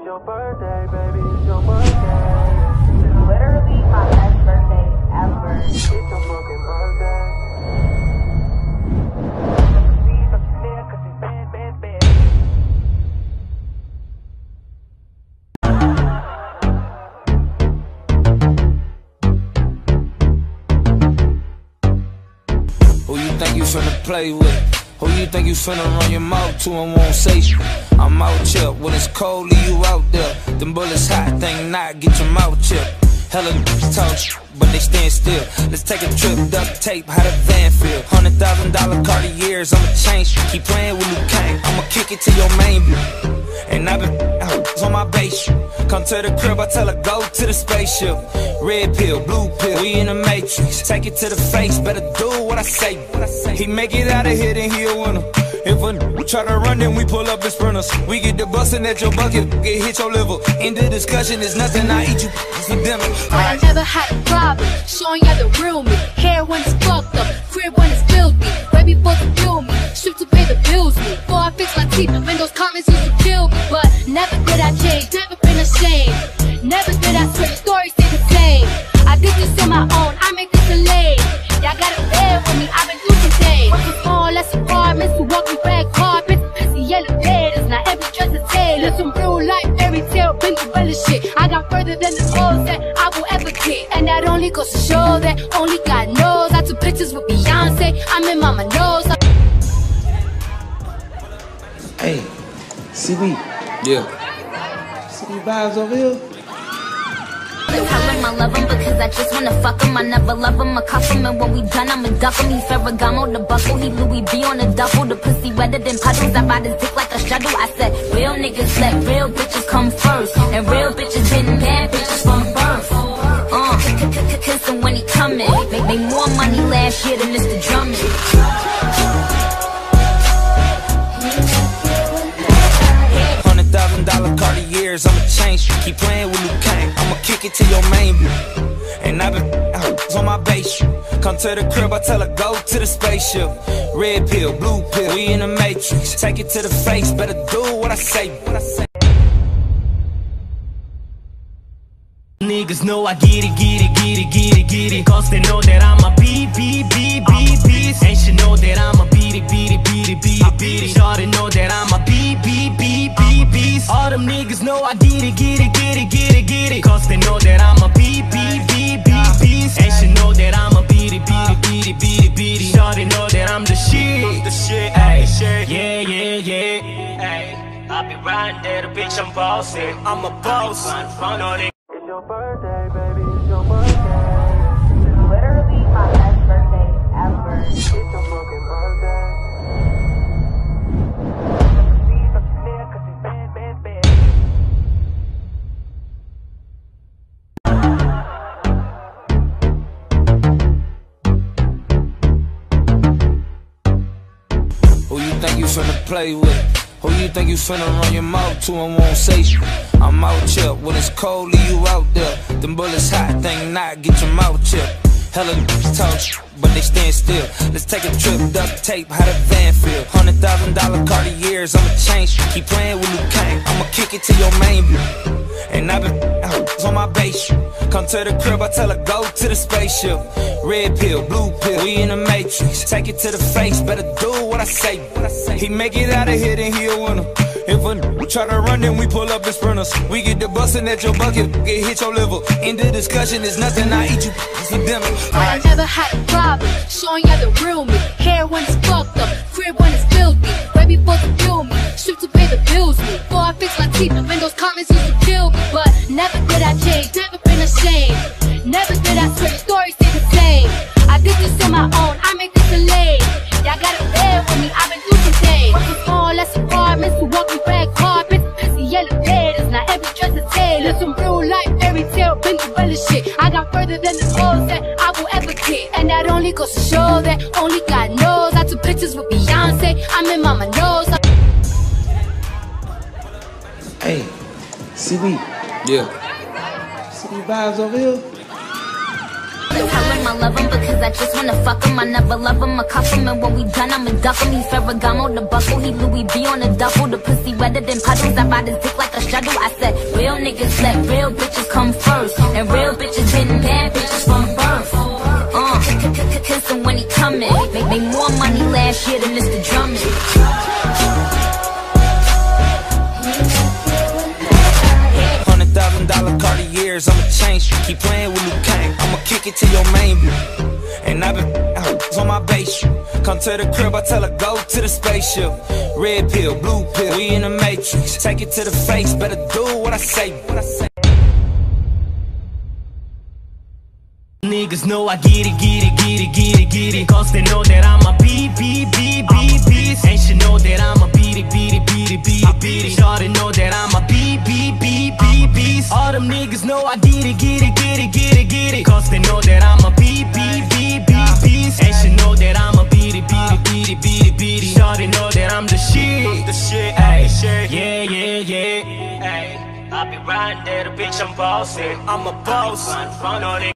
It's your birthday, baby, it's your birthday. This is literally my best birthday ever. It's your fucking birthday. Who you think you finna play with? Who you think you finna run your mouth to and won't say shit? I'm out here when it's cold, leave you out there. Them bullets hot, think not, get your mouth chipped. Hella talk shit, but they stand still. Let's take a trip, duct tape, how the van feel. $100,000 Cartiers, I'ma change. Keep playing with Luke Kane, I'ma kick it to your main view. And I've been on my base. Come to the crib, I tell her go to the spaceship. Red pill, blue pill, we in the matrix. Take it to the face, better do what I say. He make it out of here, then he a winner. If a try to run, then we pull up in sprinters. We get the bustin' at your bucket, get hit your liver. End the discussion, is nothing, I eat you for dinner. I never had a problem showing you the real me. Hair when it's fucked up, crib when it's filthy. Right before the bill me, strip to pay the bills me. Before I fix my teeth, when those comments used to kill me. But never did I change, never been ashamed. Never did I switch, stories stay the same. I did this on my own, I make this a lane. Y'all gotta bear with me, I've been through some days. Working small, less apartments, to walking red carpets. Pissy yellow letters, not every dress is tailored. Some real life fairy tale, been through better shit. I got further than the goals that I will ever get. And that only goes to show that only God knows. I took pictures with Beyonce, I'm in mama knows. Hey, CB. Yeah. See these vibes over here? Tell him I love him because I just wanna fuck him. I never love him, I cuff him, and when we done, I'ma duck him. He's Ferragamo, the buckle, he Louis V on the duffel. The pussy wetter than puddles, I ride his dick like a shuttle. I said, real niggas let real bitches come first, and real bitches getting bad bitches from birth. Kiss him when he coming. Made more money last year than Mr. Drummond. $100,000 Cartiers, I'ma change. Keep playing with Luke Kane, I'ma kick it to your main view. And I've been on my base. Come to the crib, I tell her go to the spaceship. Red pill, blue pill, we in the matrix. Take it to the face, better do what I say. Niggas know I get it, cause they know that I'm a beast. And she know that I'm a beat it. Shorty know that I'm a beast. All them niggas know I get it, cause they know that I'm a beast. And she know that I'm a beat it. Shorty know that I'm the shit. Ay, yeah. Ay, I be riding there, the bitch I'm bossing. I'm a boss. It's your birthday, baby, it's your birthday. This is literally my best birthday ever. It's your fucking birthday. Who you think you finna play with? Who you think you finna run your mouth to and won't say shit? I'm out here when it's cold, leave you out there. Them bullets hot, think not, get your mouth chipped. Hella talk shit, but they stand still. Let's take a trip, duct tape, how the van feel. $100,000 Cartiers, I'ma change. Keep playing with Luke Kane, I'ma kick it to your main view. And I've been on my base. Come to the crib, I tell her go to the spaceship. Red pill, blue pill, we in the matrix. Take it to the face, better do what I say. He make it out of here, then he a winner. If a try to run, then we pull up in sprinters. We get the bustin' at your bucket, get hit your liver. End the discussion, is nothing, I eat you for dinner. I never had a problem showing you the real me. Hair when it's fucked up, crib when it's filthy. Right before the bill me, strip to pay the bills me. Before I fix my teeth, when those comments used to kill me. But never did I change, never been ashamed. Never did I switch, stories stay the same. I did this on my own, I make this a lane. Y'all gotta bear with me, I've been through some days. Working small, less apartments, to walking red carpets. Pissy yellow letters, not every dress is tailored. Some real life fairy tale, been through better shit. I got further than the goals that I will ever get. And that only goes to show that only God knows. I took pictures with Beyonce, I'm in mama knows. Hey, CB. Yeah. See these vibes over here? Tell him I love him because I just wanna fuck him. I never love him, I cuff him, and when we done, I'ma duck him. He Ferragamo, the buckle, he Louis V on the duffel. The pussy wetter than puddles, I ride his dick like a shuttle. I said, real niggas let real bitches come first, and real bitches getting bad bitches from birth. Kiss him when he comin'. Made more money last year than Mr. Drummond. $100,000 Cartiers, I'ma change. Keep playing with Luke Kang, I'ma kick it to your main view. And I've been on my base. Come to the crib, I tell her go to the spaceship. Red pill, blue pill, we in the matrix. Take it to the face, better do what I say. Niggas know I get it, cause they know that I'm a beast. And she know that I'm a beat it. Shawty know that I'm a beast. All them niggas know I get it, cause they know that I'm a beast. And she know that I'm a beat it. Shawty know that I'm the shit. Ay, yeah. Ay, I be riding there, bitch, I'm bossy. I'm a boss.